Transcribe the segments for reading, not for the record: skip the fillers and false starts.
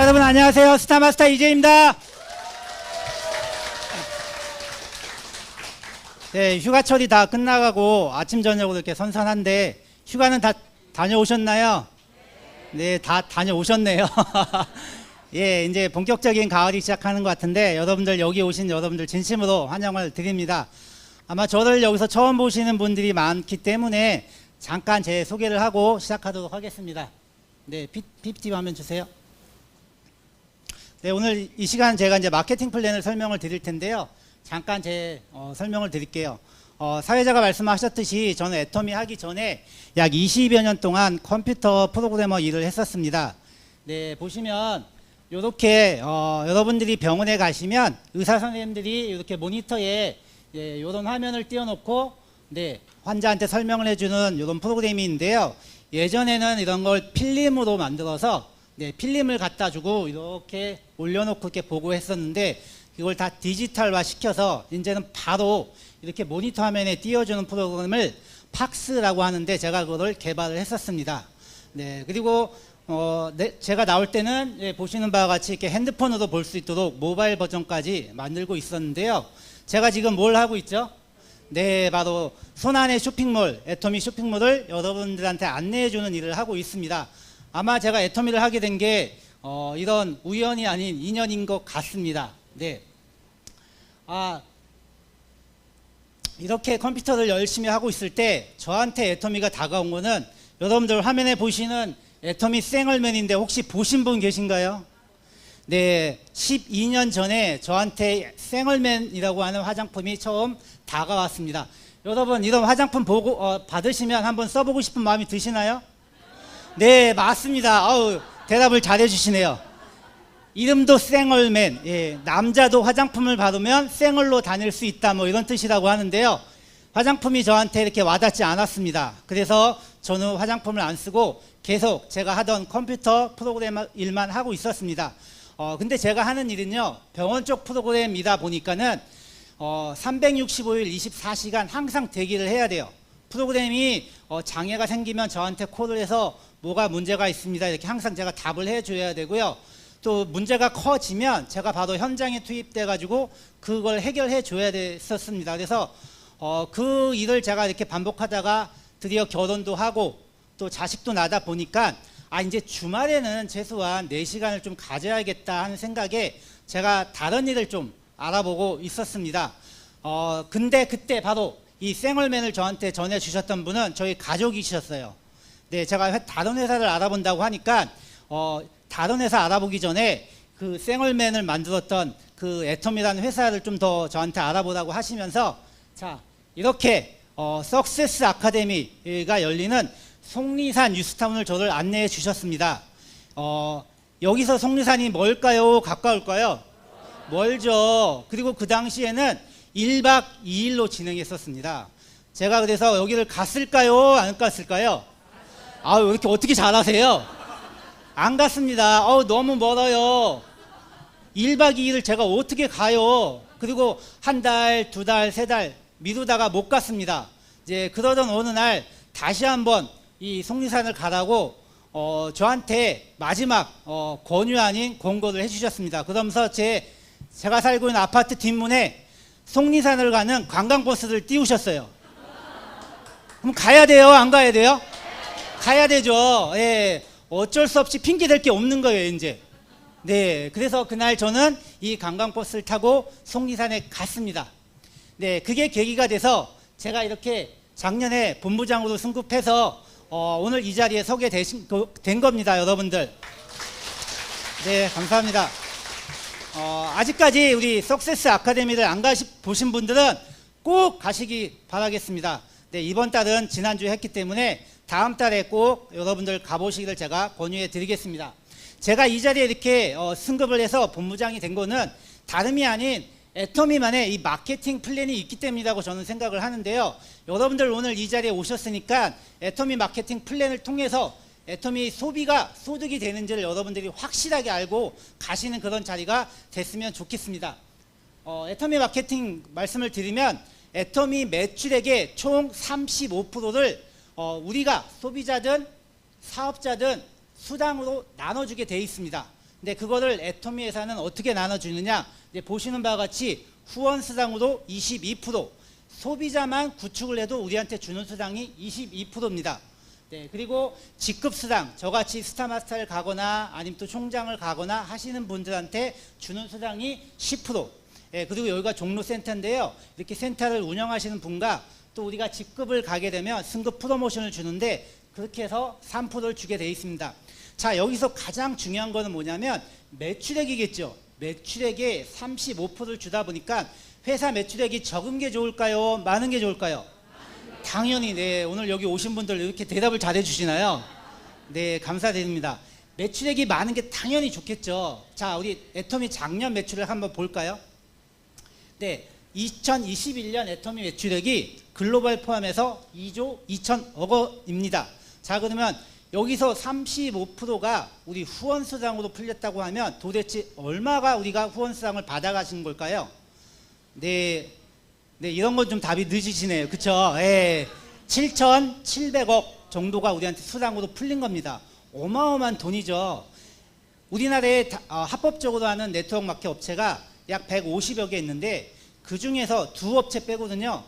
여러분 안녕하세요. 스타마스터 이재입니다. 네, 휴가철이 다 끝나가고 아침 저녁으로 이렇게 선선한데 휴가는 다 다녀오셨나요? 네, 다 다녀오셨네요. 예, 이제 본격적인 가을이 시작하는 것 같은데 여러분들 여기 오신 여러분들 진심으로 환영을 드립니다. 아마 저를 여기서 처음 보시는 분들이 많기 때문에 잠깐 제 소개를 하고 시작하도록 하겠습니다. 네, PPT 화면 주세요. 네, 오늘 이 시간 제가 이제 마케팅 플랜을 설명을 드릴 텐데요. 잠깐 제 설명을 드릴게요. 사회자가 말씀하셨듯이 저는 애터미 하기 전에 약 20여 년 동안 컴퓨터 프로그래머 일을 했었습니다. 네, 보시면 이렇게 여러분들이 병원에 가시면 의사 선생님들이 이렇게 모니터에 이런 화면을 띄워놓고 네, 환자한테 설명을 해주는 이런 프로그램인데요. 예전에는 이런 걸 필름으로 만들어서 네, 필름을 갖다 주고 이렇게 올려놓고 이렇게 보고 했었는데 이걸 다 디지털화 시켜서 이제는 바로 이렇게 모니터 화면에 띄워주는 프로그램을 팍스라고 하는데 제가 그걸 개발을 했었습니다. 네, 그리고 제가 나올 때는 보시는 바와 같이 이렇게 핸드폰으로 볼 수 있도록 모바일 버전까지 만들고 있었는데요. 제가 지금 뭘 하고 있죠? 네, 바로 손안의 쇼핑몰, 애터미 쇼핑몰을 여러분들한테 안내해주는 일을 하고 있습니다. 아마 제가 애터미를 하게 된 게 이런 우연이 아닌 인연인 것 같습니다. 네, 이렇게 컴퓨터를 열심히 하고 있을 때 저한테 애터미가 다가온 거는 여러분들 화면에 보시는 애터미 생얼맨인데 혹시 보신 분 계신가요? 네, 12년 전에 저한테 생얼맨이라고 하는 화장품이 처음 다가왔습니다. 여러분 이런 화장품 보고 받으시면 한번 써보고 싶은 마음이 드시나요? 네, 맞습니다. 대답을 잘해 주시네요. 이름도 생얼맨. 예, 남자도 화장품을 바르면 생얼로 다닐 수 있다 뭐 이런 뜻이라고 하는데요. 화장품이 저한테 이렇게 와닿지 않았습니다. 그래서 저는 화장품을 안 쓰고 계속 제가 하던 컴퓨터 프로그램 일만 하고 있었습니다. 근데 제가 하는 일은요, 병원 쪽 프로그램이다 보니까는 365일 24시간 항상 대기를 해야 돼요. 프로그램이 장애가 생기면 저한테 콜을 해서 뭐가 문제가 있습니다 이렇게 항상 제가 답을 해줘야 되고요. 또 문제가 커지면 제가 바로 현장에 투입돼 가지고 그걸 해결해 줘야 됐었습니다. 그래서 그 일을 제가 이렇게 반복하다가 드디어 결혼도 하고 또 자식도 나다 보니까 이제 주말에는 최소한 4시간을 좀 가져야겠다 하는 생각에 제가 다른 일을 좀 알아보고 있었습니다. 근데 그때 바로 이 생얼맨을 저한테 전해주셨던 분은 저희 가족이셨어요. 네, 제가 다른 회사를 알아본다고 하니까 다른 회사 알아보기 전에 그 생얼맨을 만들었던 그 애터미라는 회사를 좀 더 저한테 알아보라고 하시면서 자, 이렇게 석세스 아카데미가 열리는 속리산 뉴스타운을 저를 안내해 주셨습니다. 여기서 속리산이 멀까요? 가까울까요? 멀죠. 그리고 그 당시에는 1박 2일로 진행했었습니다. 제가 그래서 여기를 갔을까요? 안 갔을까요? 왜 이렇게 어떻게 잘하세요? 안 갔습니다. 너무 멀어요. 1박 2일을 제가 어떻게 가요? 그리고 한 달, 2달, 3달 미루다가 못 갔습니다. 이제 그러던 어느 날 다시 한번 이 속리산을 가라고 저한테 마지막 권유 아닌 권고를 해주셨습니다. 그러면서 제가 살고 있는 아파트 뒷문에 속리산을 가는 관광버스를 띄우셨어요. 그럼 가야 돼요? 안 가야 돼요? 가야 되죠. 예, 어쩔 수 없이 핑계 댈 게 없는 거예요 이제. 네, 그래서 그날 저는 이 관광버스를 타고 속리산에 갔습니다. 네, 그게 계기가 돼서 제가 이렇게 작년에 본부장으로 승급해서 오늘 이 자리에 서게 된 겁니다, 여러분들. 네, 감사합니다. 아직까지 우리 석세스 아카데미를 안 보신 분들은 꼭 가시기 바라겠습니다. 네, 이번 달은 지난주에 했기 때문에 다음 달에 꼭 여러분들 가보시기를 제가 권유해 드리겠습니다. 제가 이 자리에 이렇게 승급을 해서 본부장이 된 거는 다름이 아닌 애터미만의 이 마케팅 플랜이 있기 때문이라고 저는 생각을 하는데요. 여러분들 오늘 이 자리에 오셨으니까 애터미 마케팅 플랜을 통해서 애터미 소비가 소득이 되는지를 여러분들이 확실하게 알고 가시는 그런 자리가 됐으면 좋겠습니다. 애터미 마케팅 말씀을 드리면 애터미 매출액의 총 35%를 우리가 소비자든 사업자든 수당으로 나눠주게 돼 있습니다. 근데 그거를 애터미 회사는 어떻게 나눠주느냐? 이제 보시는 바와 같이 후원 수당으로 22%, 소비자만 구축을 해도 우리한테 주는 수당이 22%입니다. 네, 그리고 직급 수당, 저같이 스타마스터를 가거나 아니면 또 총장을 가거나 하시는 분들한테 주는 수당이 10%. 예, 그리고 여기가 종로센터인데요. 이렇게 센터를 운영하시는 분과 또 우리가 직급을 가게 되면 승급 프로모션을 주는데 그렇게 해서 3%를 주게 되어 있습니다. 자, 여기서 가장 중요한 거는 뭐냐면 매출액이겠죠. 매출액에 35%를 주다 보니까 회사 매출액이 적은 게 좋을까요? 많은 게 좋을까요? 당연히. 네, 오늘 여기 오신 분들 이렇게 대답을 잘해 주시나요? 네, 감사드립니다. 매출액이 많은 게 당연히 좋겠죠. 자, 우리 애터미 작년 매출액 한번 볼까요? 네, 2021년 애터미 매출액이 글로벌 포함해서 2조 2천억 원입니다. 자, 그러면 여기서 35%가 우리 후원수당으로 풀렸다고 하면 도대체 얼마가 우리가 후원수당을 받아가신 걸까요? 네, 네, 이런 건 좀 답이 늦으시네요. 그쵸? 예, 7,700억 정도가 우리한테 수당으로 풀린 겁니다. 어마어마한 돈이죠. 우리나라에 합법적으로 하는 네트워크 마케팅 업체가 약 150여 개 있는데 그 중에서 두 업체 빼고는요,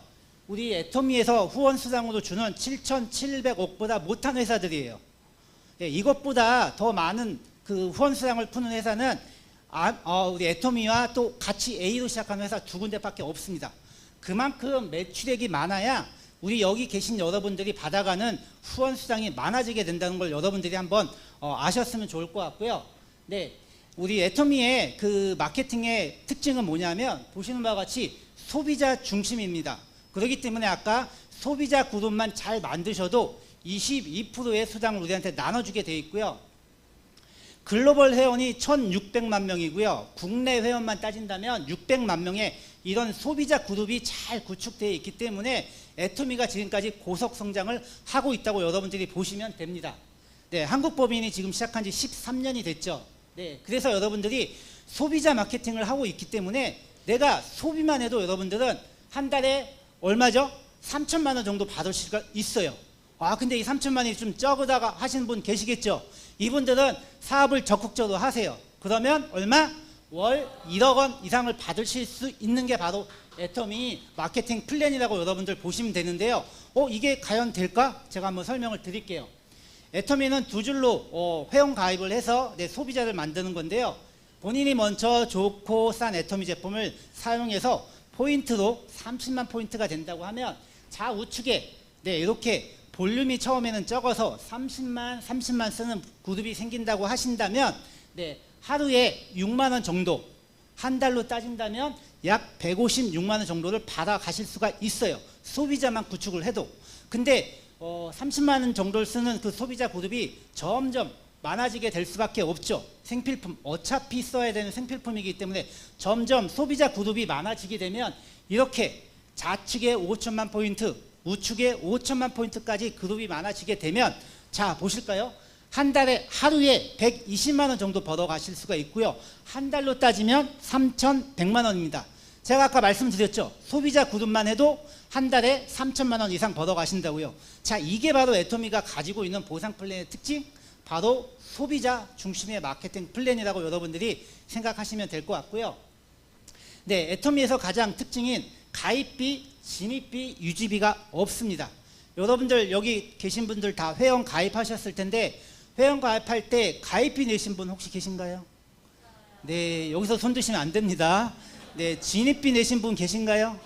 우리 애터미에서 후원 수당으로 주는 7,700억보다 못한 회사들이에요. 예, 이것보다 더 많은 그 후원 수당을 푸는 회사는 우리 애터미와 또 같이 A로 시작하는 회사 두 군데밖에 없습니다. 그만큼 매출액이 많아야 우리 여기 계신 여러분들이 받아가는 후원 수당이 많아지게 된다는 걸 여러분들이 한번 아셨으면 좋을 것 같고요. 네, 우리 애터미의 그 마케팅의 특징은 뭐냐면 보시는 바와 같이 소비자 중심입니다. 그렇기 때문에 아까 소비자 그룹만 잘 만드셔도 22%의 수당을 우리한테 나눠주게 돼 있고요. 글로벌 회원이 1,600만 명이고요. 국내 회원만 따진다면 600만 명의 이런 소비자 그룹이 잘 구축되어 있기 때문에 애터미가 지금까지 고속 성장을 하고 있다고 여러분들이 보시면 됩니다. 네, 한국법인이 지금 시작한 지 13년이 됐죠. 네, 그래서 여러분들이 소비자 마케팅을 하고 있기 때문에 내가 소비만 해도 여러분들은 한 달에 얼마죠? 3천만 원 정도 받을 수가 있어요. 근데 이 3천만 원이 좀 적으다가 하시는 분 계시겠죠? 이분들은 사업을 적극적으로 하세요. 그러면 얼마? 월 1억 원 이상을 받으실 수 있는 게 바로 애터미 마케팅 플랜이라고 여러분들 보시면 되는데요. 이게 과연 될까? 제가 한번 설명을 드릴게요. 애터미는 두 줄로 회원 가입을 해서 내 소비자를 만드는 건데요. 본인이 먼저 좋고 싼 애터미 제품을 사용해서 포인트로 30만 포인트가 된다고 하면 좌우측에 네, 이렇게 볼륨이 처음에는 적어서 30만 쓰는 그룹이 생긴다고 하신다면 네, 하루에 6만 원 정도, 한 달로 따진다면 약 156만 원 정도를 받아가실 수가 있어요. 소비자만 구축을 해도. 근데 30만 원 정도를 쓰는 그 소비자 그룹이 점점 많아지게 될 수밖에 없죠. 생필품, 어차피 써야 되는 생필품이기 때문에 점점 소비자 그룹이 많아지게 되면 이렇게 좌측에 5천만 포인트, 우측에 5천만 포인트까지 그룹이 많아지게 되면 자 보실까요? 한 달에 하루에 120만 원 정도 벌어가실 수가 있고요. 한 달로 따지면 3,100만 원입니다. 제가 아까 말씀드렸죠. 소비자 그룹만 해도 한 달에 3천만 원 이상 벌어가신다고요. 자, 이게 바로 애터미가 가지고 있는 보상 플랜의 특징, 바로 소비자 중심의 마케팅 플랜이라고 여러분들이 생각하시면 될 것 같고요. 네, 애터미에서 가장 특징인 가입비, 진입비, 유지비가 없습니다. 여러분들 여기 계신 분들 다 회원 가입하셨을 텐데 회원 가입할 때 가입비 내신 분 혹시 계신가요? 네, 여기서 손 드시면 안 됩니다. 네, 진입비 내신 분 계신가요?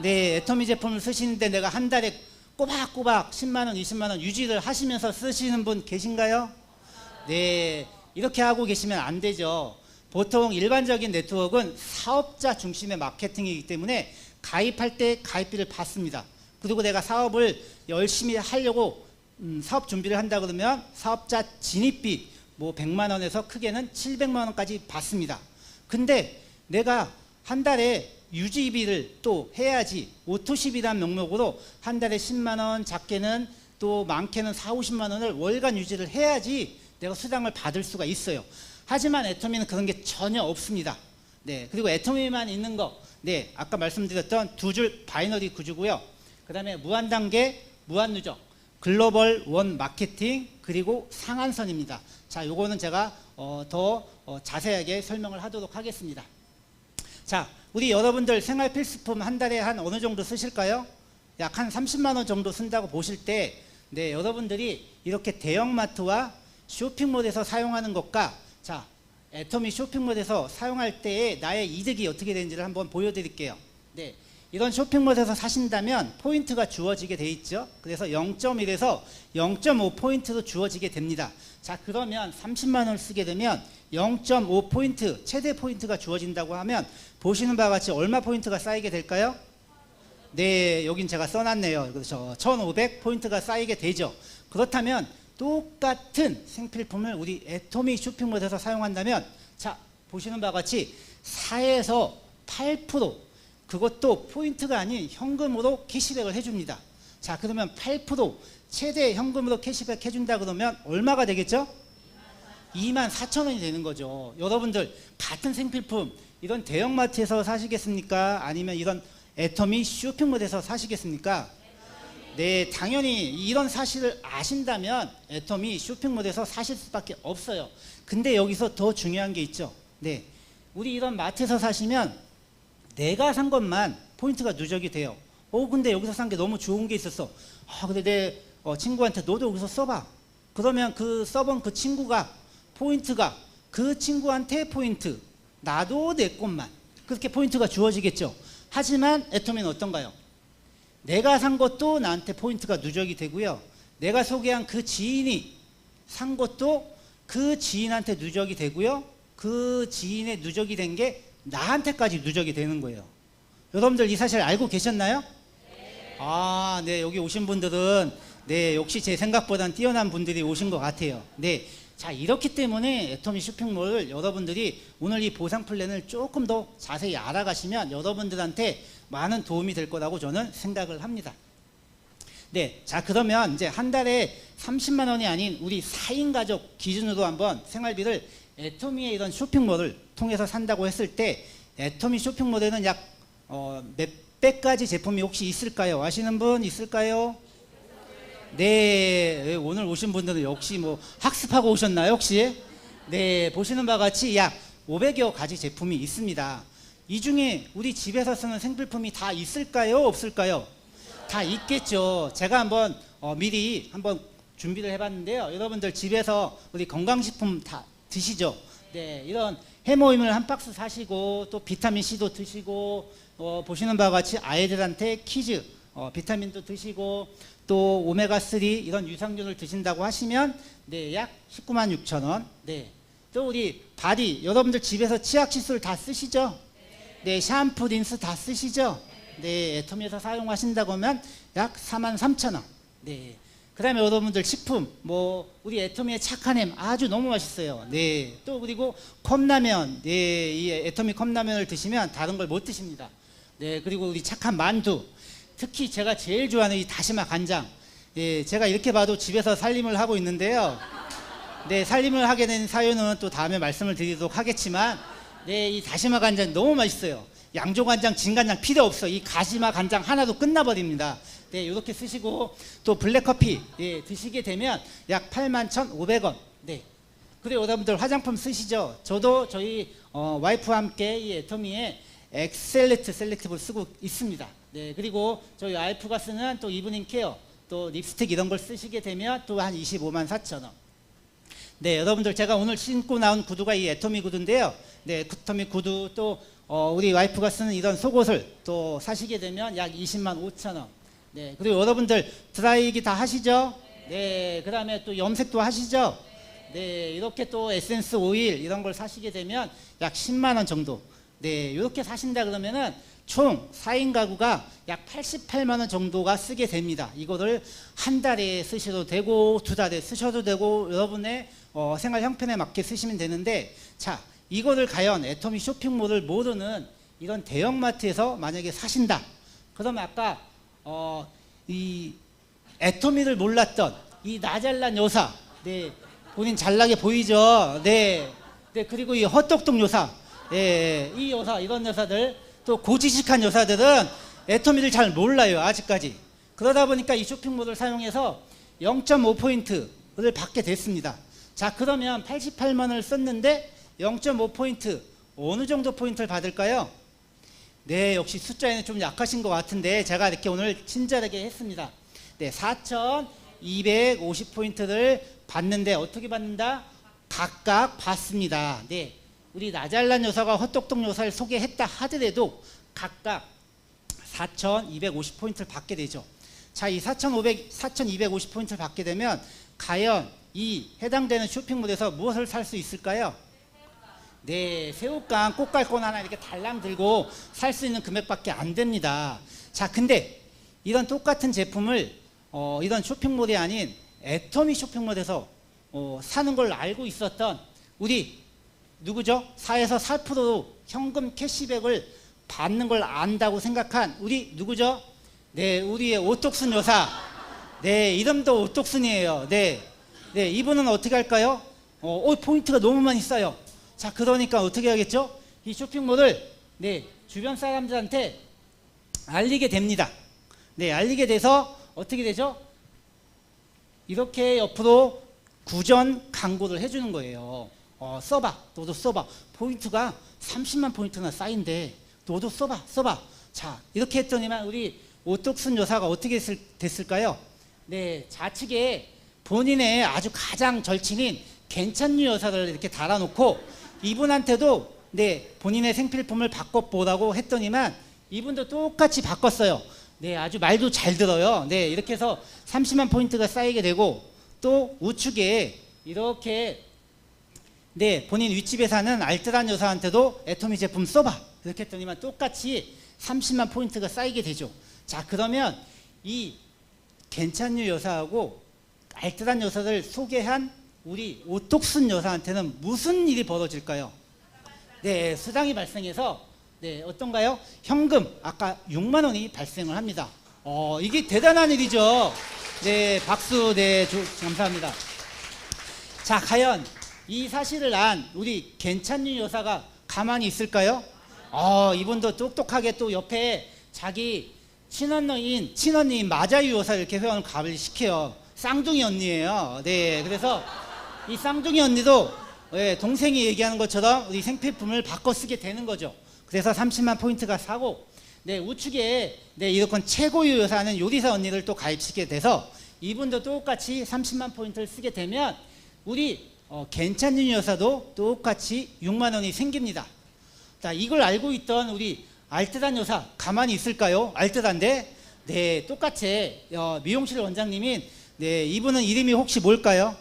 네, 애터미 제품을 쓰시는데 내가 한 달에 꼬박꼬박 10만 원, 20만 원 유지를 하시면서 쓰시는 분 계신가요? 네, 이렇게 하고 계시면 안 되죠. 보통 일반적인 네트워크는 사업자 중심의 마케팅이기 때문에 가입할 때 가입비를 받습니다. 그리고 내가 사업을 열심히 하려고 사업 준비를 한다 그러면 사업자 진입비 뭐 100만 원에서 크게는 700만 원까지 받습니다. 근데 내가 한 달에 유지비를 또 해야지 오토십이라는 명목으로 한 달에 10만 원, 작게는 또 많게는 4, 50만 원을 월간 유지를 해야지 내가 수당을 받을 수가 있어요. 하지만 애터미는 그런 게 전혀 없습니다. 네, 그리고 애터미만 있는 거, 네, 아까 말씀드렸던 두 줄 바이너리 구조고요. 그 다음에 무한 단계, 무한 누적. 글로벌 원 마케팅 그리고 상한선입니다. 자, 요거는 제가 더 자세하게 설명을 하도록 하겠습니다. 자, 우리 여러분들 생활 필수품 한 달에 한 어느 정도 쓰실까요? 약 한 30만 원 정도 쓴다고 보실 때, 네, 여러분들이 이렇게 대형마트와 쇼핑몰에서 사용하는 것과, 자, 애터미 쇼핑몰에서 사용할 때의 나의 이득이 어떻게 되는지를 한번 보여드릴게요. 네, 이런 쇼핑몰에서 사신다면 포인트가 주어지게 돼 있죠. 그래서 0.1에서 0.5포인트로 주어지게 됩니다. 자, 그러면 30만 원을 쓰게 되면 0.5포인트 최대 포인트가 주어진다고 하면 보시는 바와 같이 얼마 포인트가 쌓이게 될까요? 네, 여긴 제가 써놨네요. 그래서 1500포인트가 쌓이게 되죠. 그렇다면 똑같은 생필품을 우리 애터미 쇼핑몰에서 사용한다면, 자, 보시는 바와 같이 4에서 8%, 그것도 포인트가 아닌 현금으로 캐시백을 해줍니다. 자, 그러면 8% 최대 현금으로 캐시백 해준다 그러면 얼마가 되겠죠? 24,000원이 되는 거죠. 여러분들 같은 생필품 이런 대형마트에서 사시겠습니까? 아니면 이런 애터미 쇼핑몰에서 사시겠습니까? 네, 당연히 이런 사실을 아신다면 애터미 쇼핑몰에서 사실 수밖에 없어요. 근데 여기서 더 중요한 게 있죠. 네, 우리 이런 마트에서 사시면 내가 산 것만 포인트가 누적이 돼요. 근데 여기서 산 게 너무 좋은 게 있었어. 근데 내 친구한테 너도 여기서 써봐. 그러면 그 써본 그 친구가 포인트가 그 친구한테 포인트, 나도 내 것만, 그렇게 포인트가 주어지겠죠. 하지만 애터미는 어떤가요? 내가 산 것도 나한테 포인트가 누적이 되고요. 내가 소개한 그 지인이 산 것도 그 지인한테 누적이 되고요. 그 지인의 누적이 된 게 나한테까지 누적이 되는 거예요. 여러분들 이 사실 알고 계셨나요? 네. 네, 여기 오신 분들은 네, 역시 제 생각보단 뛰어난 분들이 오신 것 같아요. 네, 자, 이렇기 때문에 애터미 쇼핑몰을 여러분들이 오늘 이 보상 플랜을 조금 더 자세히 알아가시면 여러분들한테 많은 도움이 될 거라고 저는 생각을 합니다. 네, 자, 그러면 이제 한 달에 30만 원이 아닌 우리 4인 가족 기준으로 한번 생활비를 애터미의 이런 쇼핑몰을 통해서 산다고 했을 때 애터미 쇼핑몰에는 약 몇백 가지 제품이 혹시 있을까요? 아시는 분 있을까요? 네, 오늘 오신 분들은 역시 뭐 학습하고 오셨나요, 혹시? 네, 보시는 바와 같이 약 500여 가지 제품이 있습니다. 이 중에 우리 집에서 쓰는 생필품이 다 있을까요, 없을까요? 다 있겠죠. 제가 한번 미리 한번 준비를 해봤는데요. 여러분들 집에서 우리 건강식품 다 드시죠? 네, 이런 해모임을 한 박스 사시고 또 비타민C도 드시고 보시는 바와 같이 아이들한테 키즈 비타민도 드시고 또 오메가3 이런 유산균을 드신다고 하시면 네, 약 196,000원. 네, 또 우리 바디 여러분들 집에서 치약 칫솔 다 쓰시죠? 네, 샴푸 린스 다 쓰시죠? 네, 애터미에서 사용하신다고 하면 약 43,000원. 네, 그 다음에 여러분들 식품 뭐 우리 애터미의 착한 햄 아주 너무 맛있어요. 네, 또 그리고 컵라면, 네, 이 애터미 컵라면을 드시면 다른 걸 못 드십니다. 네, 그리고 우리 착한 만두, 특히 제가 제일 좋아하는 이 다시마 간장. 예, 제가 이렇게 봐도 집에서 살림을 하고 있는데요. 네, 살림을 하게 된 사유는 또 다음에 말씀을 드리도록 하겠지만, 네, 이 다시마 간장 너무 맛있어요. 양조간장, 진간장 필요 없어. 이 다시마 간장 하나도 끝나버립니다. 네, 이렇게 쓰시고 또 블랙커피 예, 드시게 되면 약 81,500원. 네. 그리고 여러분들 화장품 쓰시죠? 저도 저희 와이프와 함께 이 애터미의 엑셀레트 셀렉티브를 쓰고 있습니다. 네, 그리고 저희 와이프가 쓰는 또 이브닝 케어, 또 립스틱 이런 걸 쓰시게 되면 또 한 254,000원. 네, 여러분들 제가 오늘 신고 나온 구두가 이 애터미 구두인데요. 네, 애터미 구두 또 우리 와이프가 쓰는 이런 속옷을 또 사시게 되면 약 205,000원. 네, 그리고 여러분들 드라이기 다 하시죠? 네, 그 다음에 또 염색도 하시죠? 네, 이렇게 또 에센스 오일 이런 걸 사시게 되면 약 10만 원 정도. 네, 이렇게 사신다 그러면은 총 4인 가구가 약 88만 원 정도가 쓰게 됩니다. 이거를 한 달에 쓰셔도 되고 두 달에 쓰셔도 되고 여러분의 생활 형편에 맞게 쓰시면 되는데, 자, 이거를 과연 애터미 쇼핑몰을 모르는 이런 대형마트에서 만약에 사신다 그러면 아까 이 애터미를 몰랐던 이 나잘난 여사, 네, 본인 잘나게 보이죠? 네, 네, 그리고 이 헛똑똑 여사, 예, 이 여사, 이런 여사들, 또 고지식한 여사들은 애터미를 잘 몰라요, 아직까지. 그러다 보니까 이 쇼핑몰을 사용해서 0.5포인트를 받게 됐습니다. 자, 그러면 88만 원을 썼는데 0.5포인트 어느 정도 포인트를 받을까요? 네, 역시 숫자에는 좀 약하신 것 같은데 제가 이렇게 오늘 친절하게 했습니다. 네, 4,250포인트를 받는데 어떻게 받는다? 각각 받습니다. 네, 우리 나잘난 요사가 헛똑똑 요사를 소개했다 하더라도 각각 4,250포인트를 받게 되죠. 자, 이 4,250포인트를 받게 되면 과연 이 해당되는 쇼핑몰에서 무엇을 살 수 있을까요? 네, 새우깡, 꽃갈콘 하나 이렇게 달랑 들고 살 수 있는 금액밖에 안 됩니다. 자, 근데 이런 똑같은 제품을 이런 쇼핑몰이 아닌 애터미 쇼핑몰에서 사는 걸 알고 있었던 우리 누구죠? 4에서 4% 현금 캐시백을 받는 걸 안다고 생각한 우리 누구죠? 네, 우리의 오똑순 여사. 네, 이름도 오똑순이에요. 네, 네, 이분은 어떻게 할까요? 포인트가 너무 많이 쌓여. 자, 그러니까 어떻게 하겠죠? 이 쇼핑몰을 네, 주변 사람들한테 알리게 됩니다. 네, 알리게 돼서 어떻게 되죠? 이렇게 옆으로 구전 광고를 해주는 거예요. 써봐, 너도 써봐. 포인트가 30만 포인트나 쌓인대. 너도 써봐. 자, 이렇게 했더니만 우리 오똑순 여사가 어떻게 됐을까요? 네, 좌측에 본인의 아주 가장 절친인 괜찮니 여사를 이렇게 달아놓고 이분한테도 네, 본인의 생필품을 바꿔보라고 했더니만 이분도 똑같이 바꿨어요. 네, 아주 말도 잘 들어요. 네, 이렇게 해서 30만 포인트가 쌓이게 되고 또 우측에 이렇게 네, 본인 윗집에 사는 알뜰한 여사한테도 애터미 제품 써봐. 이렇게 했더니만 똑같이 30만 포인트가 쌓이게 되죠. 자, 그러면 이 괜찮니 여사하고 알뜰한 여사를 소개한 우리 오똑순 여사한테는 무슨 일이 벌어질까요? 네, 수당이 발생해서 네, 어떤가요? 현금 아까 6만 원이 발생을 합니다. 이게 대단한 일이죠. 네, 박수. 네, 감사합니다. 자, 과연 이 사실을 안 우리 괜찮니 여사가 가만히 있을까요? 이분도 똑똑하게 또 옆에 자기 친언니인 마자유 여사 이렇게 회원을 가입을 시켜요. 쌍둥이 언니예요. 네, 그래서 이 쌍둥이 언니도 네, 동생이 얘기하는 것처럼 우리 생필품을 바꿔 쓰게 되는 거죠. 그래서 30만 포인트가 사고 네, 우측에 네, 이렇게 최고유 여사는 요리사 언니를 또 가입시키게 돼서 이분도 똑같이 30만 포인트를 쓰게 되면 우리 괜찮니 여사도 똑같이 6만 원이 생깁니다. 자, 이걸 알고 있던 우리 알뜰한 여사 가만히 있을까요? 알뜰한데 네, 똑같이 미용실 원장님인 네, 이분은 이름이 혹시 뭘까요?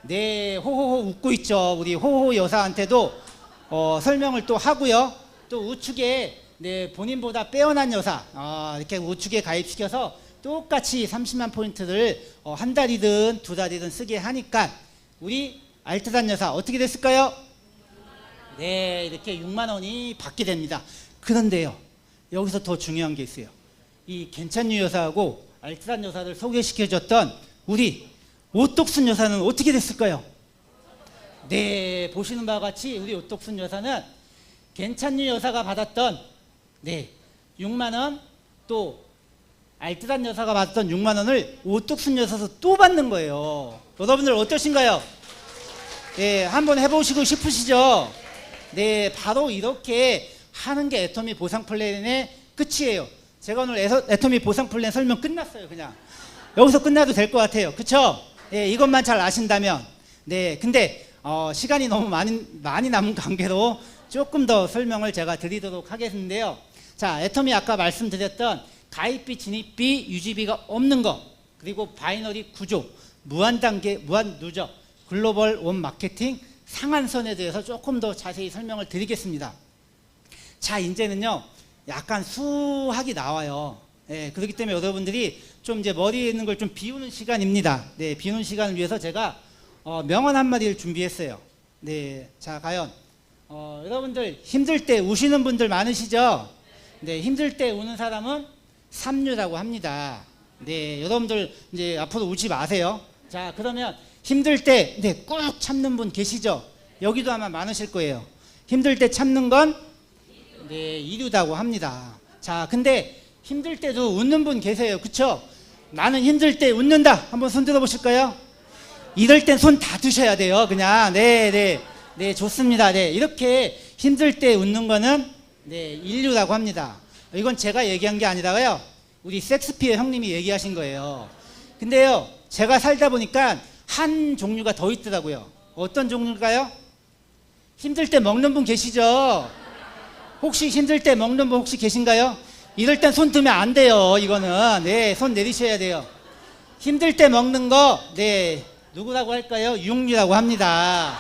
네, 호호호 웃고 있죠. 우리 호호 여사한테도 설명을 또 하고요. 또 우측에 네, 본인보다 빼어난 여사 이렇게 우측에 가입시켜서 똑같이 30만 포인트를 한 달이든 두 달이든 쓰게 하니까 우리 알뜰한 여사 어떻게 됐을까요? 네, 이렇게 6만 원이 받게 됩니다. 그런데요, 여기서 더 중요한 게 있어요. 이 괜찮니 여사하고 알뜰한 여사를 소개시켜줬던 우리 오똑순 여사는 어떻게 됐을까요? 네, 보시는 바와 같이 우리 오똑순 여사는 괜찮니 여사가 받았던 네, 6만 원, 또 알뜰한 여사가 받았던 6만 원을 오똑순 여사에서 또 받는 거예요. 여러분들 어떠신가요? 네, 한번 해보시고 싶으시죠? 네, 바로 이렇게 하는 게 애터미 보상 플랜의 끝이에요. 제가 오늘 애터미 보상 플랜 설명 끝났어요. 그냥 여기서 끝나도 될 것 같아요. 그쵸? 네, 이것만 잘 아신다면. 네, 근데 시간이 너무 많이 남은 관계로 조금 더 설명을 제가 드리도록 하겠는데요. 자, 애터미 아까 말씀드렸던 가입비, 진입비, 유지비가 없는 거, 그리고 바이너리 구조, 무한단계, 무한누적, 글로벌 원 마케팅, 상한선에 대해서 조금 더 자세히 설명을 드리겠습니다. 자, 이제는요, 약간 수학이 나와요. 네, 그렇기 때문에 여러분들이 좀 이제 머리에 있는 걸 좀 비우는 시간입니다. 네, 비우는 시간을 위해서 제가 명언 한마디를 준비했어요. 네, 자, 과연 여러분들 힘들 때 우시는 분들 많으시죠? 네, 힘들 때 우는 사람은 삼류라고 합니다. 네, 여러분들 이제 앞으로 우지 마세요. 자, 그러면 힘들 때 네, 꾹 참는 분 계시죠? 여기도 아마 많으실 거예요. 힘들 때 참는 건 네, 이류다고 합니다. 자, 근데 힘들 때도 웃는 분 계세요. 그쵸? 나는 힘들 때 웃는다. 한번 손 들어보실까요? 이럴 땐 손 다 드셔야 돼요. 그냥. 네, 좋습니다. 네, 이렇게 힘들 때 웃는 거는 네, 인류라고 합니다. 이건 제가 얘기한 게 아니라요. 우리 섹스피어 형님이 얘기하신 거예요. 근데요, 제가 살다 보니까 한 종류가 더 있더라고요. 어떤 종류일까요? 힘들 때 먹는 분 계시죠? 혹시 힘들 때 먹는 분 혹시 계신가요? 이럴 땐 손 드면 안 돼요. 이거는. 네, 손 내리셔야 돼요. 힘들 때 먹는 거, 네, 누구라고 할까요? 육류라고 합니다.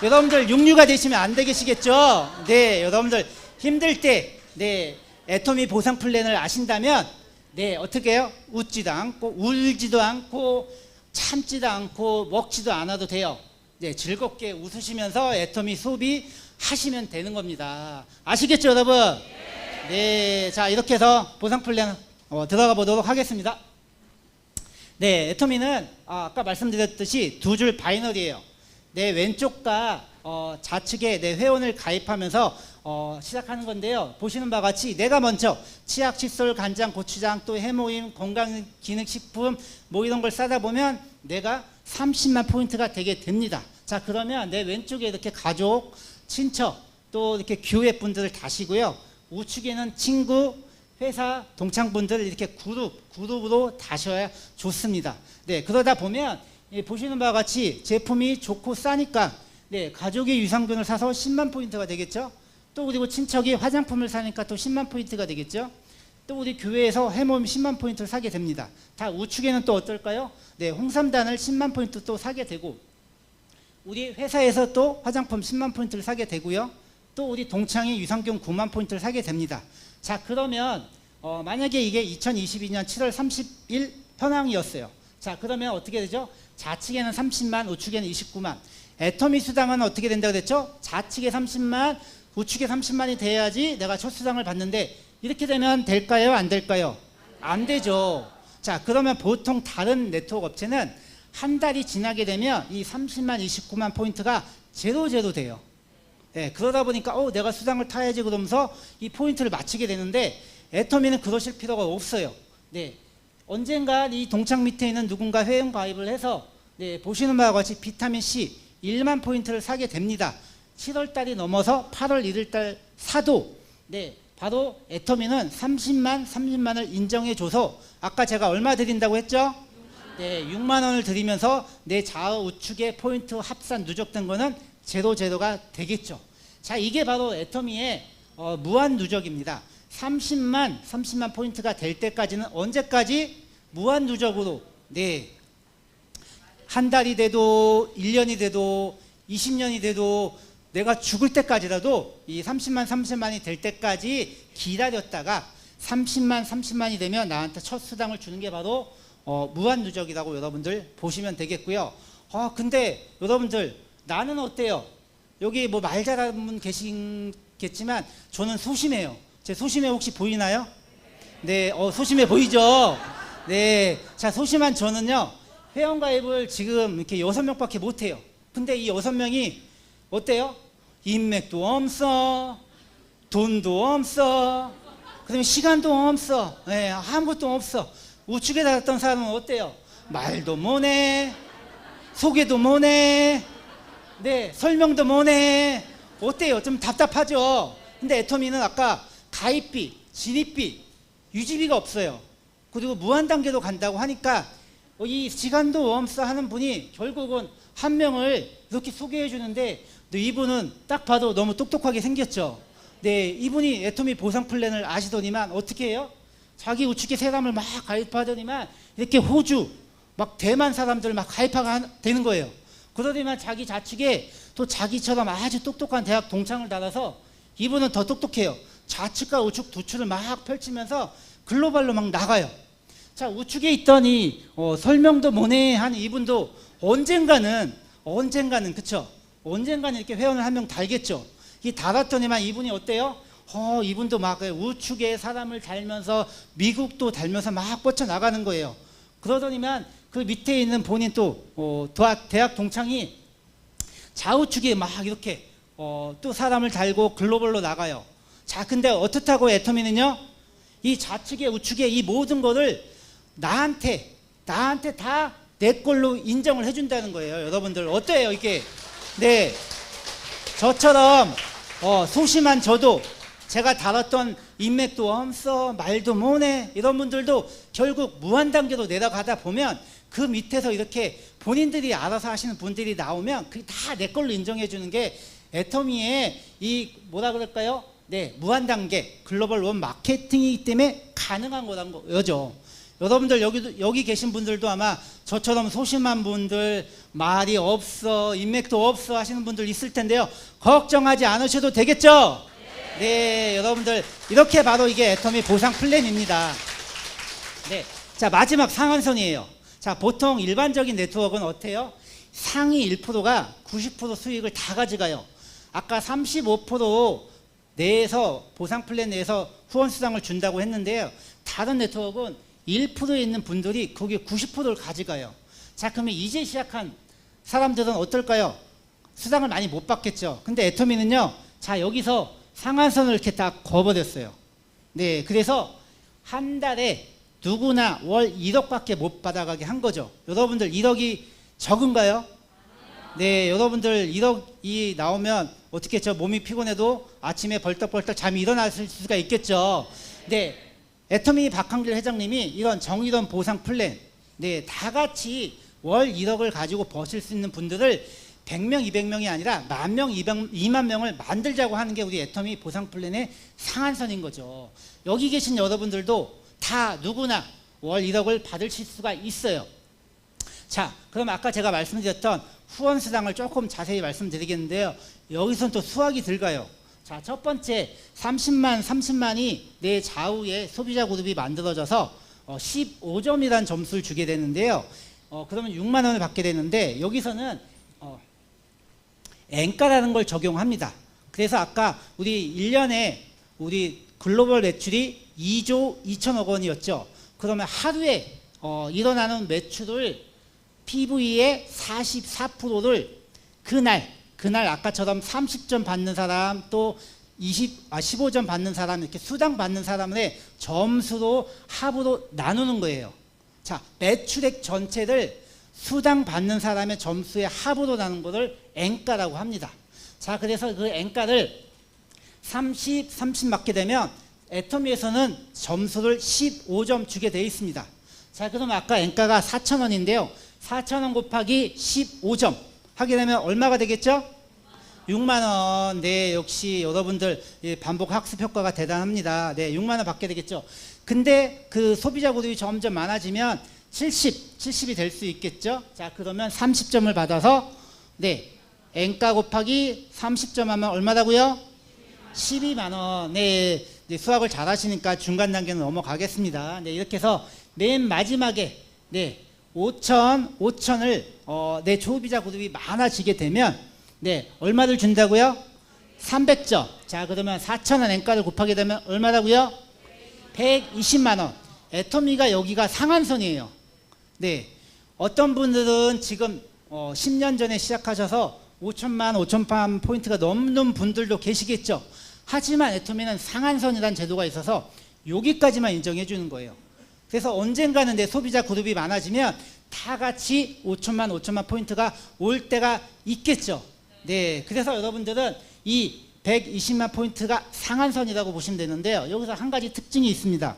여러분들 육류가 되시면 안 되시겠죠? 네, 여러분들 힘들 때, 네, 애터미 보상 플랜을 아신다면, 네, 어떻게 해요? 웃지도 않고, 울지도 않고, 참지도 않고, 먹지도 않아도 돼요. 네, 즐겁게 웃으시면서 애터미 소비하시면 되는 겁니다. 아시겠죠, 여러분? 네, 자, 이렇게 해서 보상 플랜 들어가 보도록 하겠습니다. 네, 애터미는 아까 말씀드렸듯이 두 줄 바이너리예요. 내 왼쪽과 좌측에 내 회원을 가입하면서 시작하는 건데요. 보시는 바와 같이 내가 먼저 치약, 칫솔, 간장, 고추장, 또 해모임, 건강기능식품 뭐 이런 걸 싸다 보면 내가 30만 포인트가 되게 됩니다. 자, 그러면 내 왼쪽에 이렇게 가족, 친척, 또 이렇게 교회 분들을 다시고요. 우측에는 친구, 회사, 동창분들을 이렇게 그룹으로 다셔야 좋습니다. 네, 그러다 보면 보시는 바와 같이 제품이 좋고 싸니까 네, 가족이 유산균을 사서 10만 포인트가 되겠죠. 또 그리고 친척이 화장품을 사니까 또 10만 포인트가 되겠죠. 또 우리 교회에서 해모임 10만 포인트를 사게 됩니다. 다 우측에는 또 어떨까요? 네, 홍삼단을 10만 포인트 또 사게 되고, 우리 회사에서 또 화장품 10만 포인트를 사게 되고요. 또 우리 동창이 유산균 9만 포인트를 사게 됩니다. 자, 그러면 만약에 이게 2022년 7월 30일 현황이었어요. 자, 그러면 어떻게 되죠? 좌측에는 30만, 우측에는 29만. 애터미 수당은 어떻게 된다고 그랬죠? 좌측에 30만, 우측에 30만이 돼야지 내가 첫 수당을 받는데, 이렇게 되면 될까요? 안 될까요? 안 되죠. 자, 그러면 보통 다른 네트워크 업체는 한 달이 지나게 되면 이 30만, 29만 포인트가 제로 돼요. 네, 그러다 보니까 내가 수당을 타야지 그러면서 이 포인트를 맞추게 되는데, 애터미는 그러실 필요가 없어요. 네, 언젠가 이 동창 밑에 있는 누군가 회원 가입을 해서 네, 보시는 바와 같이 비타민C 1만 포인트를 사게 됩니다. 7월달이 넘어서 8월 1일달 사도 네, 바로 애터미는 30만을 인정해줘서 아까 제가 얼마 드린다고 했죠? 네, 6만 원을 드리면서 내 좌우 우측에 포인트 합산 누적된 거는 제로가 되겠죠. 자, 이게 바로 애터미의 무한 누적입니다. 30만 포인트가 될 때까지는 언제까지 무한 누적으로 네, 한 달이 돼도 1년이 돼도 20년이 돼도 내가 죽을 때까지라도 이 30만이 될 때까지 기다렸다가 30만이 되면 나한테 첫 수당을 주는 게 바로 무한 누적이라고 여러분들 보시면 되겠고요. 근데 여러분들 나는 어때요? 여기 뭐 말 잘하는 분 계시겠지만 저는 소심해요. 제 소심해 혹시 보이나요? 네, 소심해 보이죠? 네, 자, 소심한 저는요, 회원가입을 지금 이렇게 6명밖에 못해요. 근데 이 6명이 어때요? 인맥도 없어, 돈도 없어, 그다음에 시간도 없어, 네, 아무것도 없어. 우측에 살았던 사람은 어때요? 말도 못해, 소개도 못해, 네, 설명도 못해. 어때요? 좀 답답하죠? 근데 애터미는 아까 가입비, 진입비, 유지비가 없어요. 그리고 무한 단계로 간다고 하니까 이 시간도 없어 하는 분이 결국은 한 명을 이렇게 소개해 주는데, 이분은 딱 봐도 너무 똑똑하게 생겼죠. 네, 이분이 애터미 보상 플랜을 아시더니만 어떻게 해요? 자기 우측에 사람을 막 가입하더니만 이렇게 호주, 막 대만 사람들 막 가입하게 되는 거예요. 그러더니만 자기 좌측에 또 자기처럼 아주 똑똑한 대학 동창을 달아서 이분은 더 똑똑해요. 좌측과 우측 두 줄을 막 펼치면서 글로벌로 막 나가요. 자, 우측에 있던 이 설명도 못해 한 이분도 언젠가는 그쵸? 언젠가는 이렇게 회원을 한 명 달겠죠. 이 달았더니만 이분이 어때요? 이분도 막 우측에 사람을 달면서 미국도 달면서 막 뻗쳐나가는 거예요. 그러더니만 그 밑에 있는 본인 또 대학 동창이 좌우측에 막 이렇게 또 사람을 달고 글로벌로 나가요. 자, 근데 어떻다고 애터미는요, 이 좌측에 우측에 이 모든 거를 나한테 나한테 다 내 걸로 인정을 해준다는 거예요. 여러분들 어때요 이게? 네, 저처럼 소심한 저도 제가 다뤘던 인맥도 없어 말도 못해 이런 분들도 결국 무한단계로 내려가다 보면 그 밑에서 이렇게 본인들이 알아서 하시는 분들이 나오면 그게 다 내 걸로 인정해 주는 게 애터미의 이 뭐라 그럴까요? 네, 무한단계 글로벌 원 마케팅이기 때문에 가능한 거죠. 여러분들 여기 계신 분들도 아마 저처럼 소심한 분들, 말이 없어, 인맥도 없어 하시는 분들 있을 텐데요. 걱정하지 않으셔도 되겠죠? 네, 여러분들 이렇게 바로 이게 애터미 보상 플랜입니다. 네, 자 마지막 상한선이에요. 자 보통 일반적인 네트워크는 어때요? 상위 1%가 90% 수익을 다 가져가요. 아까 35% 내에서 보상 플랜 내에서 후원 수당을 준다고 했는데요. 다른 네트워크는 1%에 있는 분들이 거기에 90%를 가져가요. 자 그러면 이제 시작한 사람들은 어떨까요? 수당을 많이 못 받겠죠. 근데 애터미는요, 자 여기서 상한선을 이렇게 딱 거버렸어요. 네, 그래서 한 달에 누구나 월 1억밖에 못 받아가게 한 거죠. 여러분들 1억이 적은가요? 네, 여러분들 1억이 나오면 어떻게 저 몸이 피곤해도 아침에 벌떡벌떡 잠이 일어날 수가 있겠죠. 네, 애터미 박한길 회장님이 이런 정의로운 보상 플랜, 네, 다 같이 월 1억을 가지고 버실 수 있는 분들을 100명, 200명이 아니라 10,000명, 2만 명을 만들자고 하는 게 우리 애터미 보상 플랜의 상한선인 거죠. 여기 계신 여러분들도 다 누구나 월 1억을 받으실 수가 있어요. 자, 그럼 아까 제가 말씀드렸던 후원 수당을 조금 자세히 말씀드리겠는데요. 여기서는 또 수학이 들어가요. 자, 첫 번째 30만이 내 좌우에 소비자 그룹이 만들어져서 15점이라는 점수를 주게 되는데요. 그러면 6만 원을 받게 되는데 여기서는 엔가라는 걸 적용합니다. 그래서 아까 우리 1년에 우리 글로벌 매출이 2조 2천억 원이었죠. 그러면 하루에 일어나는 매출을 PV의 44%를 그날 아까처럼 30점 받는 사람 또 15점 받는 사람 이렇게 수당 받는 사람의 점수로 합으로 나누는 거예요. 자, 매출액 전체를 수당 받는 사람의 점수의 합으로 나누는 것을 엔가라고 합니다. 자, 그래서 그 엔가를 30 맞게 되면 애터미에서는 점수를 15점 주게 되어 있습니다. 자, 그럼 아까 엔가가 4,000원인데요. 4,000원 곱하기 15점 하게 되면 얼마가 되겠죠? 6만 원. 네, 역시 여러분들 반복 학습 효과가 대단합니다. 네, 6만 원 받게 되겠죠. 근데 그 소비자 그룹이 점점 많아지면 70이 될 수 있겠죠. 자, 그러면 30점을 받아서 네, 엔가 곱하기 30점 하면 얼마라고요? 12만 원. 네, 수학을 잘 하시니까 중간 단계는 넘어가겠습니다. 네, 이렇게 해서 맨 마지막에 네, 5천을 내 소비자 그룹이 많아지게 되면 네, 얼마를 준다고요? 300점. 자, 그러면 4,000원 엔가를 곱하게 되면 얼마라고요? 120만 원. 애터미가 여기가 상한선이에요. 네, 어떤 분들은 지금 10년 전에 시작하셔서 5천만 포인트가 넘는 분들도 계시겠죠. 하지만 애터미는 상한선이라는 제도가 있어서 여기까지만 인정해 주는 거예요. 그래서 언젠가는 내 소비자 그룹이 많아지면 다 같이 5천만 포인트가 올 때가 있겠죠. 네, 그래서 여러분들은 이 120만 포인트가 상한선이라고 보시면 되는데요. 여기서 한 가지 특징이 있습니다.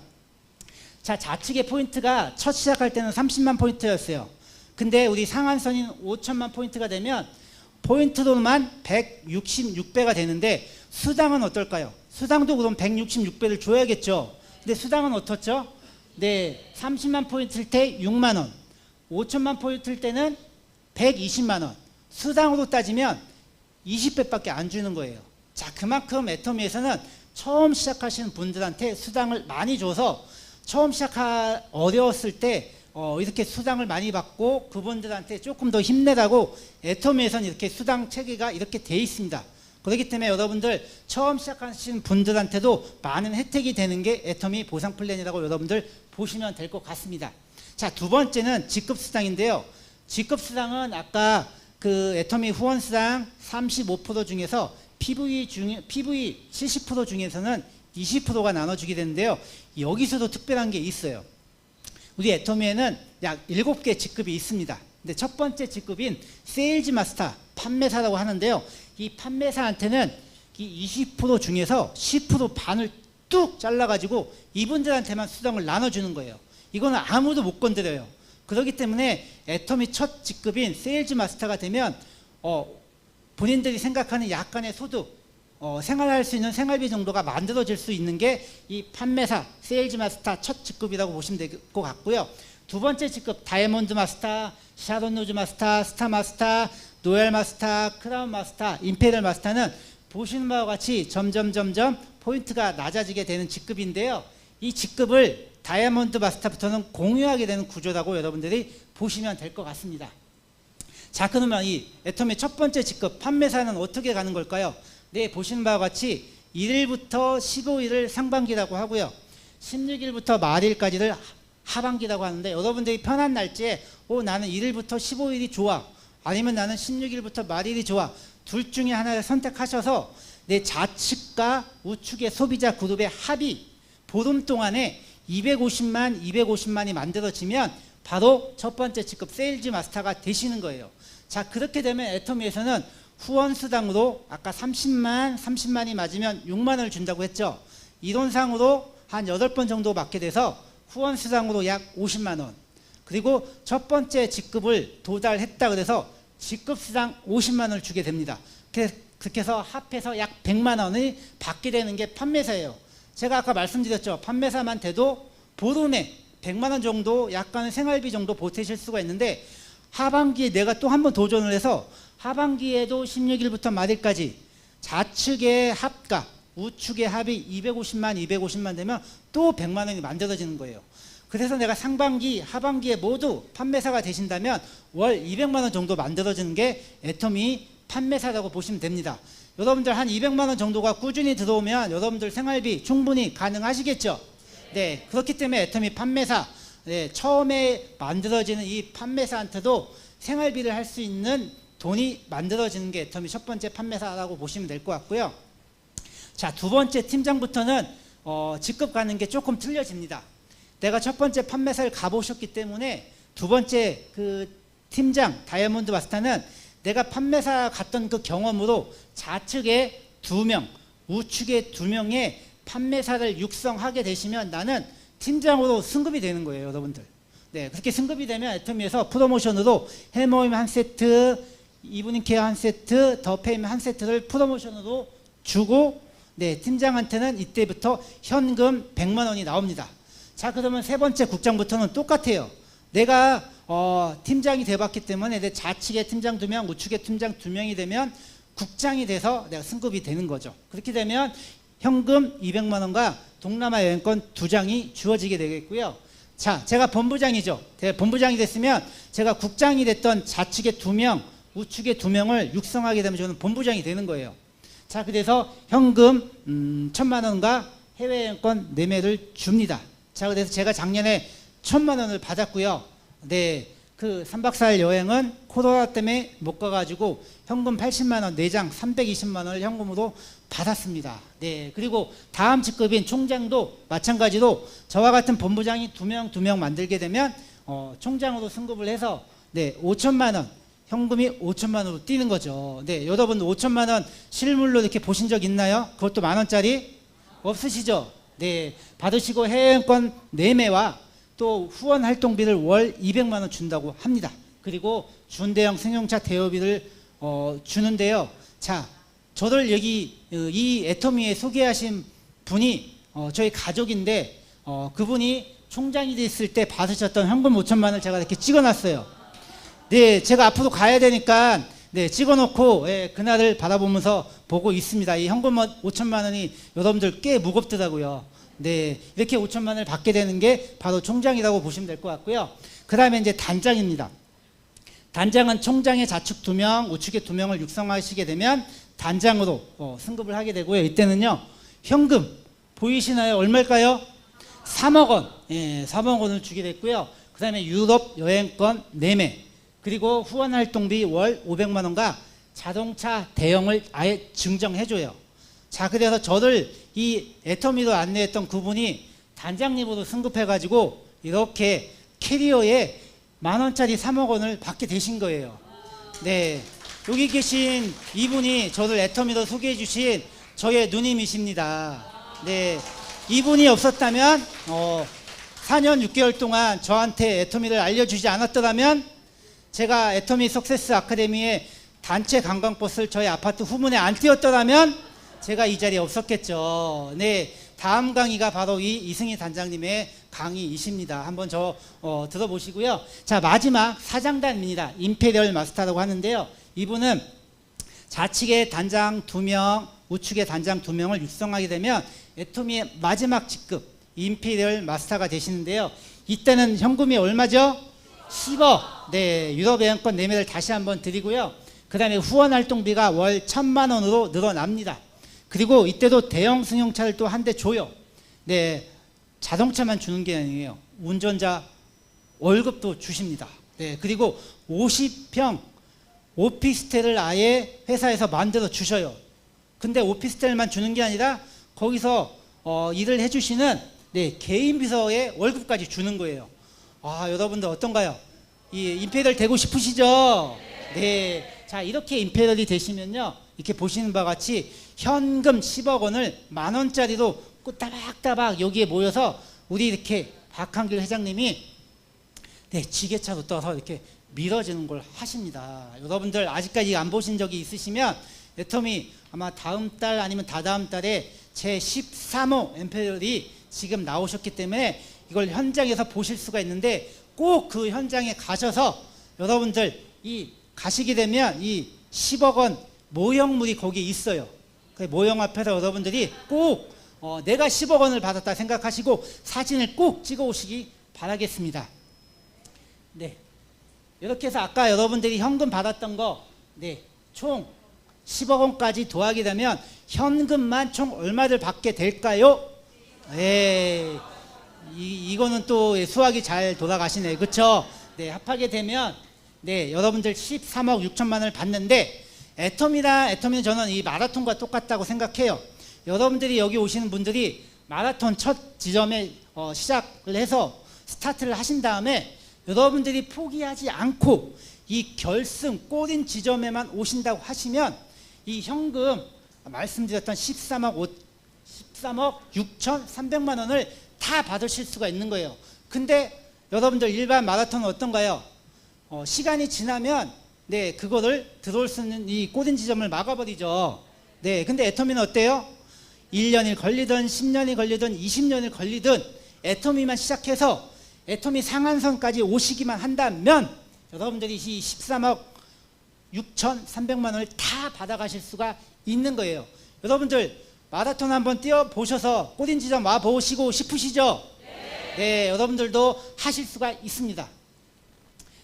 자, 좌측의 포인트가 첫 시작할 때는 30만 포인트였어요. 근데 우리 상한선인 5천만 포인트가 되면 포인트로만 166배가 되는데 수당은 어떨까요? 수당도 그럼 166배를 줘야겠죠. 근데 수당은 어떻죠? 네, 30만 포인트일 때 6만 원, 5천만 포인트일 때는 120만 원. 수당으로 따지면 20배밖에 안 주는 거예요. 자, 그만큼 애터미에서는 처음 시작하시는 분들한테 수당을 많이 줘서 처음 어려웠을 때 이렇게 수당을 많이 받고 그분들한테 조금 더 힘내라고 애터미에서는 이렇게 수당 체계가 이렇게 돼 있습니다. 그렇기 때문에 여러분들 처음 시작하시는 분들한테도 많은 혜택이 되는 게 애터미 보상 플랜이라고 여러분들 보시면 될 것 같습니다. 자, 두 번째는 직급수당인데요. 직급수당은 아까 그 애터미 후원수당 35% 중에서 PV 70% 중에서는 20%가 나눠주게 되는데요. 여기서도 특별한 게 있어요. 우리 애터미에는 약 7개 직급이 있습니다. 근데 첫 번째 직급인 세일즈 마스터, 판매사라고 하는데요. 이 판매사한테는 이 20% 중에서 10% 반을 뚝 잘라가지고 이분들한테만 수당을 나눠주는 거예요. 이거는 아무도 못 건드려요. 그렇기 때문에 애터미 첫 직급인 세일즈 마스터가 되면 본인들이 생각하는 약간의 소득, 생활할 수 있는 생활비 정도가 만들어질 수 있는 게 이 판매사, 세일즈 마스터 첫 직급이라고 보시면 될 것 같고요. 두 번째 직급 다이아몬드 마스터, 샤론 로즈 마스터, 스타 마스터, 노엘 마스터, 크라운 마스터, 임페리얼 마스터는 보시는 바와 같이 점점 포인트가 낮아지게 되는 직급인데요. 이 직급을 다이아몬드 마스터부터는 공유하게 되는 구조라고 여러분들이 보시면 될 것 같습니다. 자, 그러면 이 애터미 첫 번째 직급 판매사는 어떻게 가는 걸까요? 네, 보시는 바와 같이 1일부터 15일을 상반기라고 하고요. 16일부터 말일까지를 하반기라고 하는데, 여러분들이 편한 날짜에 나는 1일부터 15일이 좋아, 아니면 나는 16일부터 말일이 좋아, 둘 중에 하나를 선택하셔서 내 좌측과 우측의 소비자 그룹의 합이 보름 동안에 250만이 만들어지면 바로 첫 번째 직급 세일즈 마스터가 되시는 거예요. 자, 그렇게 되면 애터미에서는 후원수당으로 아까 30만이 맞으면 6만원을 준다고 했죠. 이론상으로 한 8번 정도 받게 돼서 후원수당으로 약 50만원, 그리고 첫 번째 직급을 도달했다 그래서 직급수당 50만원을 주게 됩니다. 그렇게 해서 합해서 약 100만원을 받게 되는 게 판매사예요. 제가 아까 말씀드렸죠. 판매사만 돼도 보름에 100만원 정도 약간의 생활비 정도 보태실 수가 있는데, 하반기에 내가 또 한 번 도전을 해서 하반기에도 16일부터 말일까지 좌측의 합과 우측의 합이 250만 되면 또 100만원이 만들어지는 거예요. 그래서 내가 상반기, 하반기에 모두 판매사가 되신다면 월 200만원 정도 만들어지는 게 애터미 판매사라고 보시면 됩니다. 여러분들 한 200만원 정도가 꾸준히 들어오면 여러분들 생활비 충분히 가능하시겠죠? 네, 그렇기 때문에 애터미 판매사, 네, 처음에 만들어지는 이 판매사한테도 생활비를 할 수 있는 돈이 만들어지는 게 애터미 첫 번째 판매사라고 보시면 될 것 같고요. 자, 두 번째 팀장부터는 직급 가는 게 조금 틀려집니다. 내가 첫 번째 판매사를 가보셨기 때문에 두 번째 그 팀장 다이아몬드 마스터는 내가 판매사 갔던 그 경험으로 좌측에 2명, 우측에 2명의 판매사를 육성하게 되시면 나는 팀장으로 승급이 되는 거예요, 여러분들. 네, 그렇게 승급이 되면 애터미에서 프로모션으로 해모임 한 세트, 이브닝 케어 한 세트, 더 페임 한 세트를 프로모션으로 주고, 네, 팀장한테는 이때부터 현금 100만원이 나옵니다. 자, 그러면 세 번째 국장부터는 똑같아요. 내가 팀장이 돼봤기 때문에 내 좌측에 팀장 2명, 우측에 팀장 2명이 되면 국장이 돼서 내가 승급이 되는 거죠. 그렇게 되면 현금 200만원과 동남아 여행권 2장이 주어지게 되겠고요. 자, 제가 본부장이죠. 제가 본부장이 됐으면 제가 국장이 됐던 좌측에 2명, 우측에 2명을 육성하게 되면 저는 본부장이 되는 거예요. 자, 그래서 현금 1000만원과 해외여행권 4매를 줍니다. 자, 그래서 제가 작년에 1000만원을 받았고요. 네, 그 3박 4일 여행은 코로나 때문에 못 가가지고 현금 80만원, 4장 320만원을 현금으로 받았습니다. 네, 그리고 다음 직급인 총장도 마찬가지로 저와 같은 본부장이 2명 만들게 되면 총장으로 승급을 해서 네, 5천만원, 현금이 5천만원으로 뛰는 거죠. 네, 여러분 5천만원 실물로 이렇게 보신 적 있나요? 그것도 만원짜리 없으시죠? 네, 받으시고 해외여행권 4매와 또 후원 활동비를 월 200만원 준다고 합니다. 그리고 준대형 승용차 대여비를 주는데요. 자, 저를 여기 이 애터미에 소개하신 분이 저희 가족인데 그분이 총장이 됐을 때 받으셨던 현금 5천만원을 제가 이렇게 찍어놨어요. 네, 제가 앞으로 가야 되니까 네, 찍어놓고 예, 그날을 바라보면서 보고 있습니다. 이 현금 5천만원이 여러분들 꽤 무겁더라고요. 네, 이렇게 5천만원을 받게 되는 게 바로 총장이라고 보시면 될 것 같고요. 그 다음에 이제 단장입니다. 단장은 총장의 좌측 2명, 우측에 2명을 육성하시게 되면 단장으로 승급을 하게 되고요. 이때는요, 현금 보이시나요? 얼마일까요? 3억 원, 예, 3억 원을 주게 됐고요. 그 다음에 유럽 여행권 4매, 그리고 후원 활동비 월 500만원과 자동차 대여을 아예 증정해줘요. 자, 그래서 저를 이 애터미로 안내했던 그분이 단장님으로 승급해가지고 이렇게 캐리어에 10,000원짜리 3억 원을 받게 되신 거예요. 네, 여기 계신 이분이 저를 애터미로 소개해 주신 저의 누님이십니다. 네, 이분이 없었다면 4년 6개월 동안 저한테 애터미를 알려주지 않았더라면 제가 애터미 석세스 아카데미의 단체 관광버스를 저희 아파트 후문에 안 띄웠더라면 제가 이 자리에 없었겠죠. 네, 다음 강의가 바로 이 이승희 단장님의 강의이십니다. 한번 들어보시고요. 자, 마지막 사장단입니다. 임페리얼 마스터라고 하는데요. 이분은 좌측에 단장 2명, 우측에 단장 2명을 육성하게 되면 애터미의 마지막 직급 임페리얼 마스터가 되시는데요. 이때는 현금이 얼마죠? 10억. 네, 유럽 여행권 매매를 다시 한번 드리고요. 그 다음에 후원 활동비가 월 1,000만 원으로 늘어납니다. 그리고 이때도 대형 승용차를 또 한 대 줘요. 네, 자동차만 주는 게 아니에요. 운전자 월급도 주십니다. 네, 그리고 50평 오피스텔을 아예 회사에서 만들어 주셔요. 근데 오피스텔만 주는 게 아니라 거기서 일을 해주시는 개인 비서의 월급까지 주는 거예요. 아, 여러분들 어떤가요? 이 임페리얼 되고 싶으시죠? 네. 자, 이렇게 임페리얼이 되시면요, 이렇게 보시는 바와 같이 현금 10억 원을 10,000원짜리로 따박따박 여기에 모여서 우리 이렇게 박한길 회장님이 지게차로 떠서 이렇게 밀어주는 걸 하십니다. 여러분들 아직까지 안 보신 적이 있으시면 애터미 아마 다음 달 아니면 다다음 달에 제 13호 임페리얼이 지금 나오셨기 때문에 이걸 현장에서 보실 수가 있는데 꼭 그 현장에 가셔서 여러분들 가시게 되면 이 10억 원 모형물이 거기 있어요. 그 모형 앞에서 여러분들이 꼭 내가 10억 원을 받았다 생각하시고 사진을 꼭 찍어 오시기 바라겠습니다. 네, 이렇게 해서 아까 여러분들이 현금 받았던 거 총 10억 원까지 더하게 되면 현금만 총 얼마를 받게 될까요? 네, 이거는 또 수학이 잘 돌아가시네, 그쵸? 네, 합하게 되면 여러분들 13억 6천만 원을 받는데 애터미는 저는 이 마라톤과 똑같다고 생각해요. 여러분들이 여기 오시는 분들이 마라톤 첫 지점에 시작을 해서 스타트를 하신 다음에 여러분들이 포기하지 않고 이 결승 골인 지점에만 오신다고 하시면 이 현금 말씀드렸던 13억 6,300만 원을 다 받으실 수가 있는 거예요. 근데 여러분들 일반 마라톤은 어떤가요? 시간이 지나면 그거를 들어올 수 있는 이 골인 지점을 막아버리죠. 근데 애터미는 어때요? 1년이 걸리든 10년이 걸리든 20년이 걸리든 애터미만 시작해서 애터미 상한선까지 오시기만 한다면 여러분들이 이 13억 6,300만 원을 다 받아가실 수가 있는 거예요. 여러분들 마라톤 한번 뛰어보셔서 골인 지점 와보시고 싶으시죠? 네, 여러분들도 하실 수가 있습니다.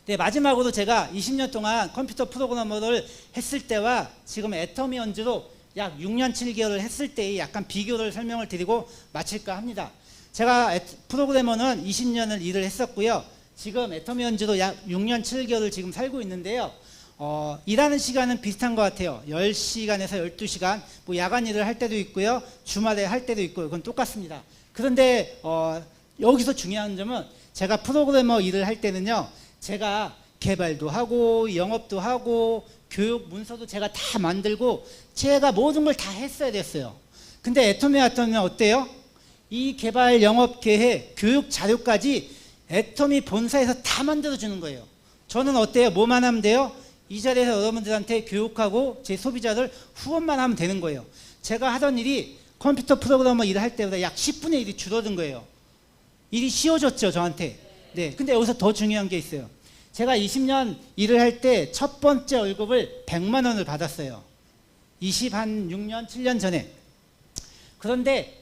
네, 마지막으로 제가 20년 동안 컴퓨터 프로그래머를 했을 때와 지금 애터미 연주로 약 6년 7개월을 했을 때의 약간 비교를 설명을 드리고 마칠까 합니다. 제가 프로그래머는 20년을 일을 했었고요. 지금 애터미 연주로 약 6년 7개월을 지금 살고 있는데요. 일하는 시간은 비슷한 것 같아요. 10시간에서 12시간, 뭐 야간 일을 할 때도 있고요. 주말에 할 때도 있고요. 그건 똑같습니다. 그런데 여기서 중요한 점은 제가 프로그래머 일을 할 때는요. 제가 개발도 하고 영업도 하고 교육 문서도 제가 다 만들고 제가 모든 걸 다 했어야 됐어요. 근데 애터미 왔더니 어때요? 이 개발, 영업, 계획, 교육 자료까지 애터미 본사에서 다 만들어주는 거예요. 저는 어때요? 뭐만 하면 돼요? 이 자리에서 여러분들한테 교육하고 제 소비자들 후원만 하면 되는 거예요. 제가 하던 일이 컴퓨터 프로그래머 일을 할 때보다 약 10분의 1이 줄어든 거예요. 일이 쉬워졌죠, 저한테. 네, 근데 여기서 더 중요한 게 있어요. 제가 20년 일을 할 때 첫 번째 월급을 100만 원을 받았어요. 26년, 7년 전에. 그런데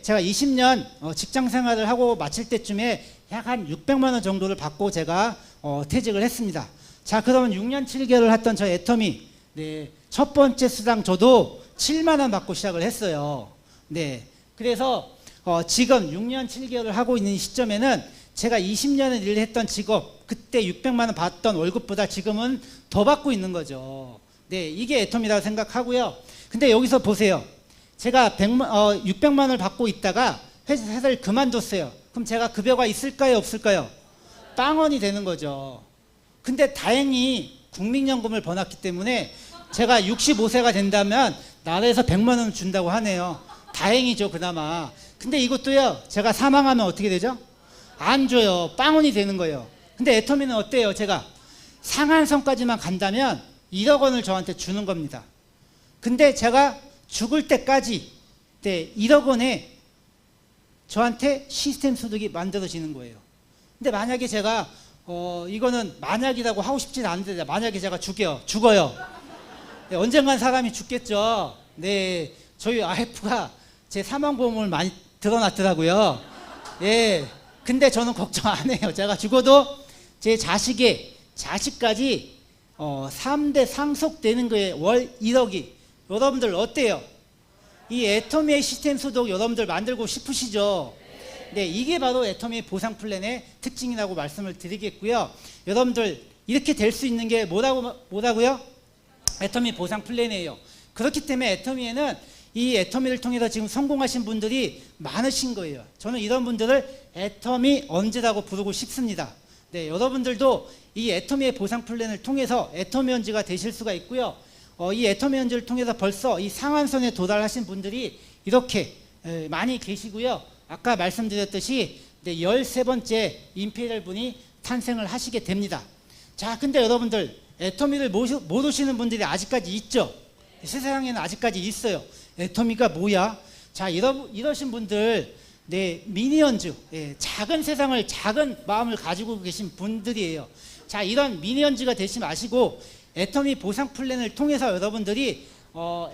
제가 20년 직장 생활을 하고 마칠 때쯤에 약 한 600만 원 정도를 받고 제가 퇴직을 했습니다. 자, 그러면 6년 7개월을 했던 저 애터미, 첫 번째 수당 저도 7만 원 받고 시작을 했어요. 그래서 지금 6년 7개월을 하고 있는 시점에는 제가 20년을 일을 했던 직업, 그때 600만 원 받던 월급보다 지금은 더 받고 있는 거죠. 이게 애터미라고 생각하고요. 근데 여기서 보세요. 제가 600만 원을 받고 있다가 회사를 그만뒀어요. 그럼 제가 급여가 있을까요, 없을까요? 빵원이 되는 거죠. 근데 다행히 국민연금을 번왔기 때문에 제가 65세가 된다면 나라에서 100만 원 준다고 하네요. 다행이죠, 그나마. 근데 이것도요, 제가 사망하면 어떻게 되죠? 안 줘요. 빵원이 되는 거예요. 근데 애터미는 어때요? 제가 상한선까지만 간다면 1억 원을 저한테 주는 겁니다. 근데 제가 죽을 때까지 1억 원에 저한테 시스템 소득이 만들어지는 거예요. 근데 만약에 제가 이거는 만약이라고 하고 싶진 않은데 만약에 제가 죽어요. 네, 언젠간 사람이 죽겠죠. 네, 저희 와이프가 제 사망보험을 많이 들어놨더라고요. 예, 근데 저는 걱정 안 해요. 제가 죽어도 제 자식까지 3대 상속되는 거에 월 1억이. 여러분들 어때요? 이 애터미의 시스템 소득 여러분들 만들고 싶으시죠? 네, 이게 바로 애터미 보상 플랜의 특징이라고 말씀을 드리겠고요. 여러분들 이렇게 될 수 있는 게 뭐라고요? 애터미 보상 플랜이에요. 그렇기 때문에 애터미에는 이 애터미를 통해서 지금 성공하신 분들이 많으신 거예요. 저는 이런 분들을 애터미 언제라고 부르고 싶습니다. 네, 여러분들도 이 애터미의 보상 플랜을 통해서 애터미 언제가 되실 수가 있고요. 이 애터미 언제를 통해서 벌써 이 상한선에 도달하신 분들이 이렇게 많이 계시고요. 아까 말씀드렸듯이 13번째 임페리얼 분이 탄생을 하시게 됩니다. 자, 근데 여러분들 애터미를 모르시는 분들이 아직까지 있죠. 세상에는 아직까지 있어요. 애터미가 뭐야? 자, 이러신 분들 미니언즈, 작은 세상을 작은 마음을 가지고 계신 분들이에요. 자, 이런 미니언즈가 되지 마시고 애터미 보상 플랜을 통해서 여러분들이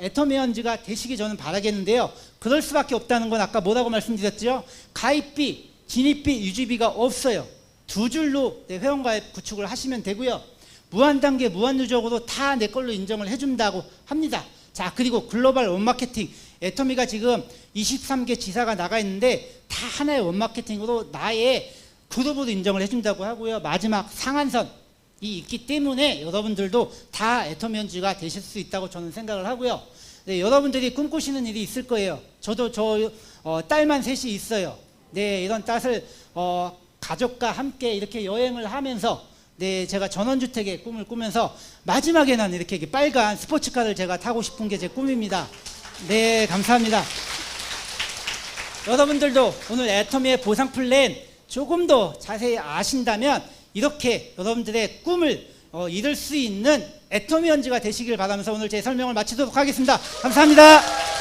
애터미언즈가 되시기 저는 바라겠는데요. 그럴 수밖에 없다는 건 아까 뭐라고 말씀드렸죠? 가입비, 진입비, 유지비가 없어요. 두 줄로 회원가입 구축을 하시면 되고요. 무한단계, 무한누적으로 다 내 걸로 인정을 해준다고 합니다. 자, 그리고 글로벌 원마케팅. 애터미가 지금 23개 지사가 나가 있는데 다 하나의 원마케팅으로 나의 그룹으로 인정을 해준다고 하고요. 마지막 상한선이 있기 때문에 여러분들도 다 애터미언즈가 되실 수 있다고 저는 생각을 하고요. 네, 여러분들이 꿈꾸시는 일이 있을 거예요. 저도 딸만 셋이 있어요. 네, 이런 딸을 가족과 함께 이렇게 여행을 하면서 제가 전원주택의 꿈을 꾸면서 마지막에는 이렇게 빨간 스포츠카를 제가 타고 싶은 게 제 꿈입니다. 네, 감사합니다. 여러분들도 오늘 애터미의 보상 플랜 조금 더 자세히 아신다면 이렇게 여러분들의 꿈을 이룰 수 있는 애터미언즈가 되시길 바라면서 오늘 제 설명을 마치도록 하겠습니다. 감사합니다.